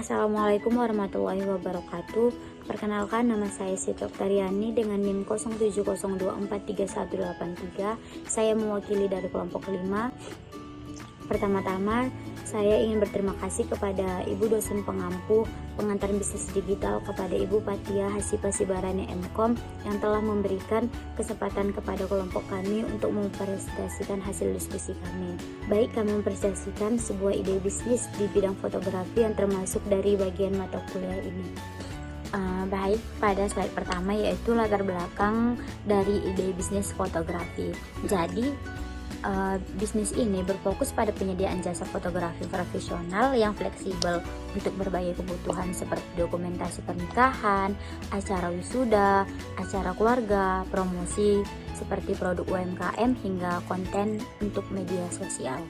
Assalamualaikum warahmatullahi wabarakatuh. Perkenalkan, nama saya Siti Oktariani dengan NIM 07043183. Saya mewakili dari kelompok 5. Pertama-tama, saya ingin berterima kasih kepada Ibu dosen pengampu pengantar bisnis digital, kepada Ibu Patia Hasipa Sibarani MKOM yang telah memberikan kesempatan kepada kelompok kami untuk mempresentasikan hasil diskusi kami. Baik, kami mempresentasikan sebuah ide bisnis di bidang fotografi yang termasuk dari bagian mata kuliah ini. Baik, pada slide pertama yaitu latar belakang dari ide bisnis fotografi. Jadi, bisnis ini berfokus pada penyediaan jasa fotografi profesional yang fleksibel untuk berbagai kebutuhan seperti dokumentasi pernikahan, acara wisuda, acara keluarga, promosi seperti produk UMKM hingga konten untuk media sosial.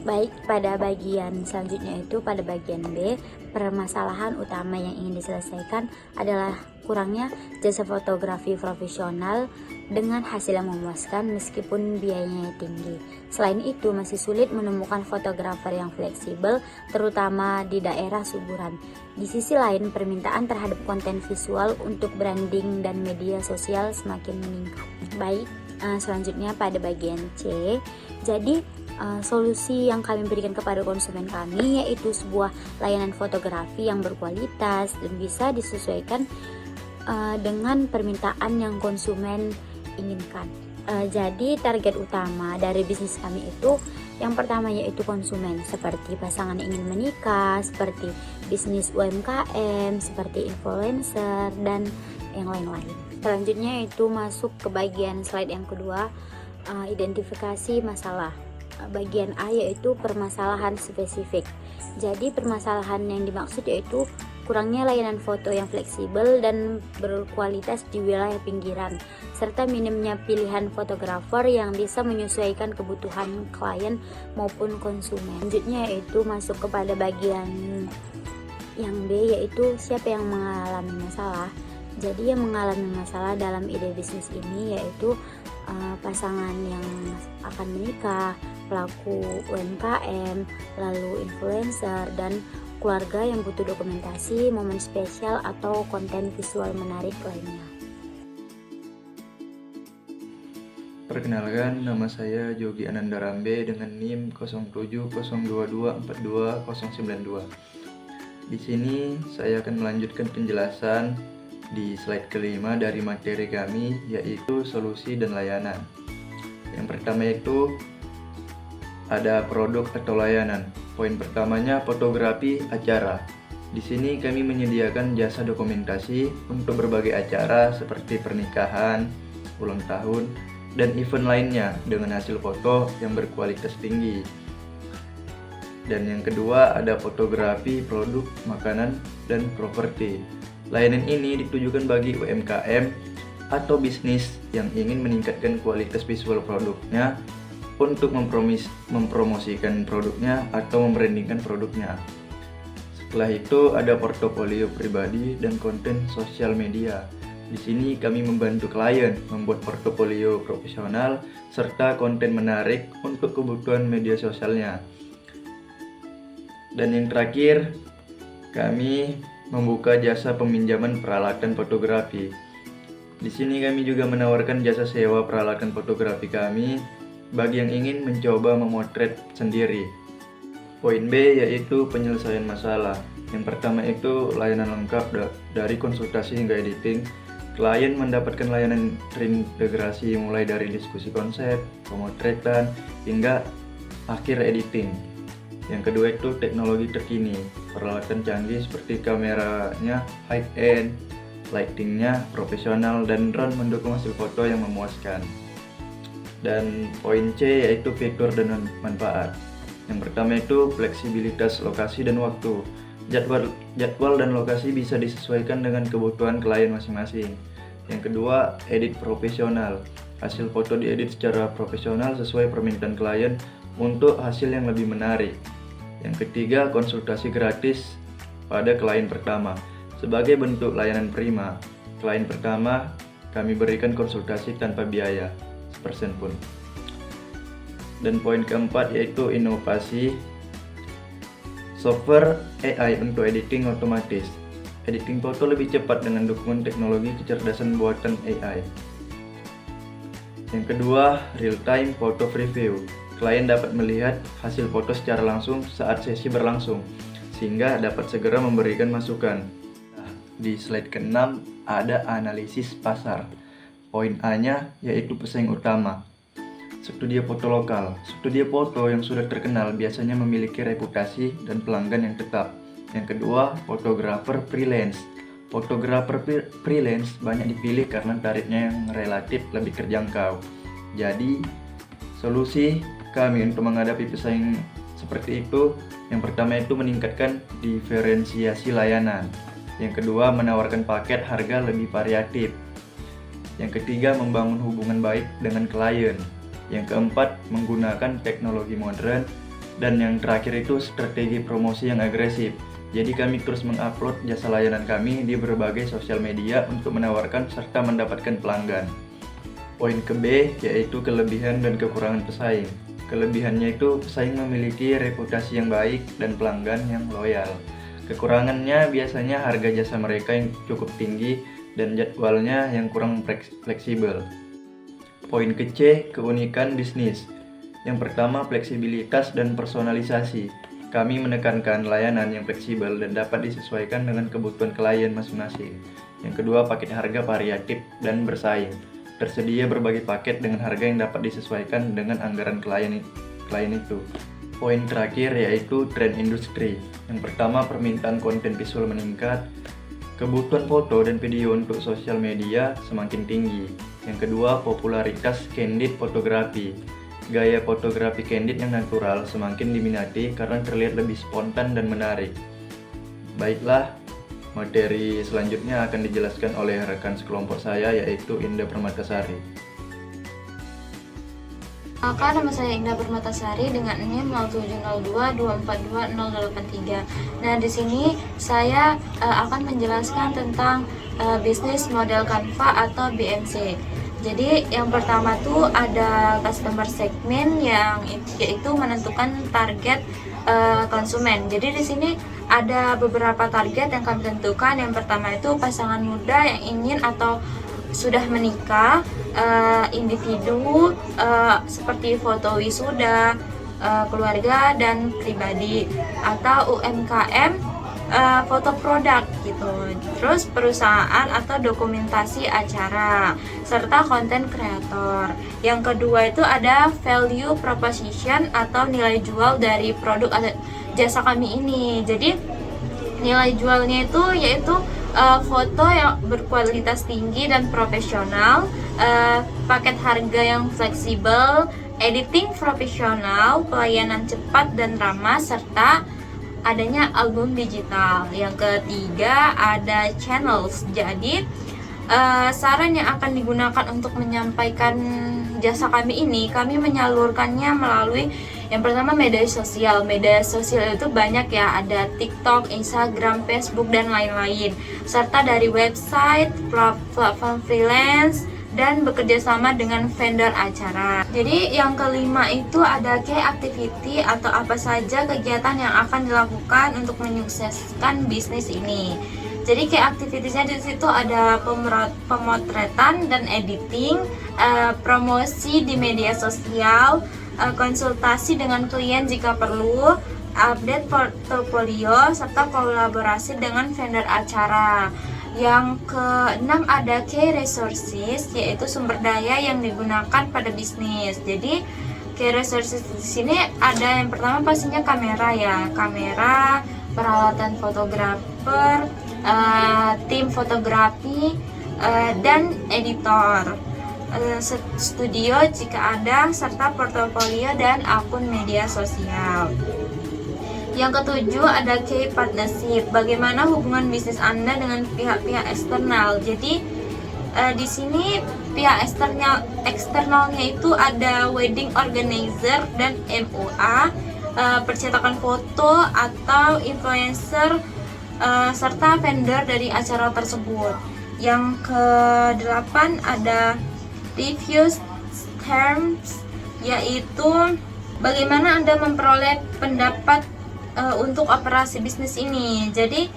Baik, pada bagian selanjutnya itu pada bagian B, permasalahan utama yang ingin diselesaikan adalah kurangnya jasa fotografi profesional dengan hasil yang memuaskan meskipun biayanya tinggi. Selain itu, masih sulit menemukan fotografer yang fleksibel, terutama di daerah suburan. Di sisi lain, permintaan terhadap konten visual untuk branding dan media sosial semakin meningkat. Baik, selanjutnya pada bagian C. Jadi, solusi yang kami berikan kepada konsumen kami yaitu sebuah layanan fotografi yang berkualitas dan bisa disesuaikan dengan permintaan yang konsumen inginkan. Jadi target utama dari bisnis kami itu yang pertama yaitu konsumen, seperti pasangan ingin menikah, seperti bisnis UMKM, seperti influencer dan yang lain-lain. Selanjutnya itu masuk ke bagian slide yang kedua, identifikasi masalah. Bagian A yaitu permasalahan spesifik. Jadi permasalahan yang dimaksud yaitu kurangnya layanan foto yang fleksibel dan berkualitas di wilayah pinggiran, serta minimnya pilihan fotografer yang bisa menyesuaikan kebutuhan klien maupun konsumen. Selanjutnya yaitu masuk kepada bagian yang B yaitu siapa yang mengalami masalah. Jadi yang mengalami masalah dalam ide bisnis ini yaitu pasangan yang akan menikah, pelaku UMKM, lalu influencer, dan keluarga yang butuh dokumentasi, momen spesial, atau konten visual menarik lainnya. Perkenalkan, nama saya Jogi Ananda Rambe dengan NIM 0702424092. Di sini saya akan melanjutkan penjelasan di slide kelima dari materi kami, yaitu solusi dan layanan. Yang pertama itu ada produk atau layanan. Poin pertamanya fotografi acara. Di sini kami menyediakan jasa dokumentasi untuk berbagai acara seperti pernikahan, ulang tahun, dan event lainnya dengan hasil foto yang berkualitas tinggi. Dan yang kedua ada fotografi produk, makanan, dan properti. Layanan ini ditujukan bagi UMKM atau bisnis yang ingin meningkatkan kualitas visual produknya untuk mempromosikan produknya atau membrandingkan produknya. Setelah itu ada portofolio pribadi dan konten sosial media. Di sini kami membantu klien membuat portofolio profesional serta konten menarik untuk kebutuhan media sosialnya. Dan yang terakhir, kami membuka jasa peminjaman peralatan fotografi. Di sini kami juga menawarkan jasa sewa peralatan fotografi kami bagi yang ingin mencoba memotret sendiri. Poin B yaitu penyelesaian masalah. Yang pertama itu layanan lengkap dari konsultasi hingga editing. Klien mendapatkan layanan terintegrasi mulai dari diskusi konsep, pemotretan, hingga akhir editing. Yang kedua itu teknologi terkini, peralatan canggih seperti kameranya high-end, lightingnya profesional, dan drone mendukung hasil foto yang memuaskan. Dan poin C yaitu fitur dan manfaat. Yang pertama itu fleksibilitas lokasi dan waktu. Jadwal dan lokasi bisa disesuaikan dengan kebutuhan klien masing-masing. Yang kedua, edit profesional. Hasil foto diedit secara profesional sesuai permintaan klien untuk hasil yang lebih menarik. Yang ketiga, konsultasi gratis pada klien pertama. Sebagai bentuk layanan prima, klien pertama kami berikan konsultasi tanpa biaya sepersen pun. Dan poin keempat yaitu inovasi Software AI untuk editing otomatis. Editing foto lebih cepat dengan dukungan teknologi kecerdasan buatan AI. Yang kedua, real-time photo preview. Klien dapat melihat hasil foto secara langsung saat sesi berlangsung, sehingga dapat segera memberikan masukan. Nah, di slide ke-6 ada analisis pasar. Poin A-nya yaitu pesaing utama. Studio foto lokal. Studio foto yang sudah terkenal biasanya memiliki reputasi dan pelanggan yang tetap. Yang kedua, fotografer freelance. Fotografer freelance banyak dipilih karena tarifnya yang relatif lebih terjangkau. Jadi, solusi kami untuk menghadapi pesaing seperti itu, yang pertama itu meningkatkan diferensiasi layanan. Yang kedua, menawarkan paket harga lebih variatif. Yang ketiga, membangun hubungan baik dengan klien. Yang keempat, menggunakan teknologi modern. Dan yang terakhir itu strategi promosi yang agresif. Jadi kami terus mengupload jasa layanan kami di berbagai sosial media untuk menawarkan serta mendapatkan pelanggan. Poin ke-B yaitu kelebihan dan kekurangan pesaing. Kelebihannya itu pesaing memiliki reputasi yang baik dan pelanggan yang loyal. Kekurangannya biasanya harga jasa mereka yang cukup tinggi dan jadwalnya yang kurang fleksibel. Poin ke-C, keunikan bisnis. Yang pertama, fleksibilitas dan personalisasi. Kami menekankan layanan yang fleksibel dan dapat disesuaikan dengan kebutuhan klien masing-masing. Yang kedua, paket harga variatif dan bersaing. Tersedia berbagai paket dengan harga yang dapat disesuaikan dengan anggaran klien itu. Poin terakhir yaitu tren industri. Yang pertama, permintaan konten visual meningkat. Kebutuhan foto dan video untuk sosial media semakin tinggi. Yang kedua, popularitas candid fotografi. Gaya fotografi candid yang natural semakin diminati karena terlihat lebih spontan dan menarik. Baiklah, materi selanjutnya akan dijelaskan oleh rekan sekelompok saya yaitu Indah Permatasari. Maka nama saya Indah Permatasari dengan NIM 0702242083. Nah, di sini saya akan menjelaskan tentang bisnis model Canva atau BMC. Jadi yang pertama tuh ada customer segment yang yaitu menentukan target konsumen. Jadi di sini ada beberapa target yang kami tentukan. Yang pertama itu pasangan muda yang ingin atau sudah menikah, individu seperti foto wisuda, keluarga dan pribadi, atau UMKM, foto produk gitu. Terus perusahaan atau dokumentasi acara serta konten kreator. Yang kedua itu ada value proposition atau nilai jual dari produk atau jasa kami ini. Jadi nilai jualnya itu yaitu foto yang berkualitas tinggi dan profesional, paket harga yang fleksibel, editing profesional, pelayanan cepat dan ramah, serta adanya album digital. Yang ketiga ada channels. Jadi saran yang akan digunakan untuk menyampaikan jasa kami ini, kami menyalurkannya melalui yang pertama media sosial. Media sosial itu banyak ya, ada TikTok, Instagram, Facebook dan lain-lain, serta dari website, platform freelance, dan bekerja sama dengan vendor acara. Jadi yang kelima itu ada key activity atau apa saja kegiatan yang akan dilakukan untuk menyukseskan bisnis ini. Jadi key activitiesnya di situ ada pemotretan dan editing, promosi di media sosial, konsultasi dengan klien jika perlu, update portfolio, serta kolaborasi dengan vendor acara. Yang keenam ada key resources, yaitu sumber daya yang digunakan pada bisnis. Jadi key resources di sini ada yang pertama pastinya kamera ya, kamera, peralatan fotografer, tim fotografi, dan editor, studio jika ada, serta portofolio dan akun media sosial. Yang ketujuh ada key partnership. Bagaimana hubungan bisnis Anda dengan pihak-pihak eksternal? Jadi di sini pihak eksternalnya itu ada wedding organizer dan MUA, percetakan foto atau influencer, serta vendor dari acara tersebut. Yang ke-8 ada reviews terms, yaitu bagaimana Anda memperoleh pendapat untuk operasi bisnis ini. Jadi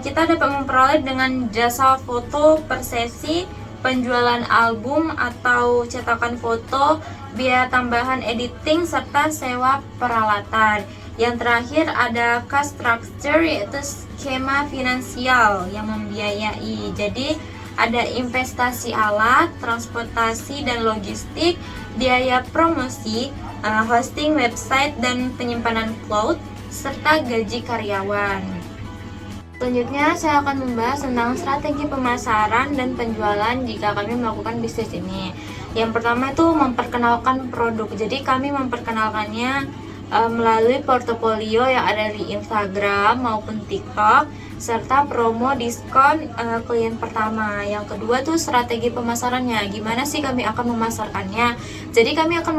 kita dapat memperoleh dengan jasa foto per sesi, penjualan album atau cetakan foto, biaya tambahan editing, serta sewa peralatan. Yang terakhir ada cost structure, yaitu skema finansial yang membiayai. Jadi ada investasi alat, transportasi dan logistik, biaya promosi, hosting website dan penyimpanan cloud, serta gaji karyawan. Selanjutnya saya akan membahas tentang strategi pemasaran dan penjualan jika kami melakukan bisnis ini. Yang pertama itu memperkenalkan produk. Jadi kami memperkenalkannya melalui portofolio yang ada di Instagram maupun TikTok, serta promo diskon klien pertama. Yang kedua tuh strategi pemasarannya. Gimana sih kami akan memasarkannya? Jadi kami akan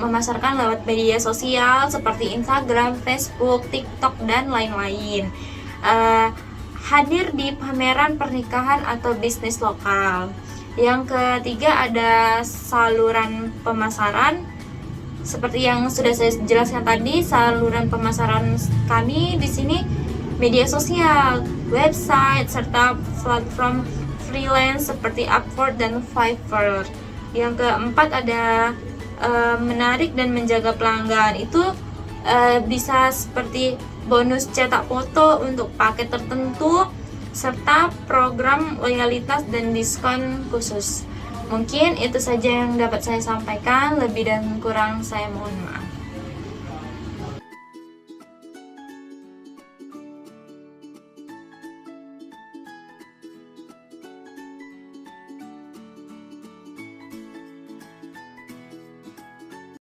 memasarkan lewat media sosial seperti Instagram, Facebook, TikTok, dan lain-lain. Hadir di pameran pernikahan atau bisnis lokal. Yang ketiga ada saluran pemasaran. Seperti yang sudah saya jelaskan tadi, saluran pemasaran kami di sini media sosial, website, serta platform freelance seperti Upwork dan Fiverr. Yang keempat ada menarik dan menjaga pelanggan. Itu bisa seperti bonus cetak foto untuk paket tertentu, serta program loyalitas dan diskon khusus. Mungkin itu saja yang dapat saya sampaikan, lebih dan kurang saya mohon maaf.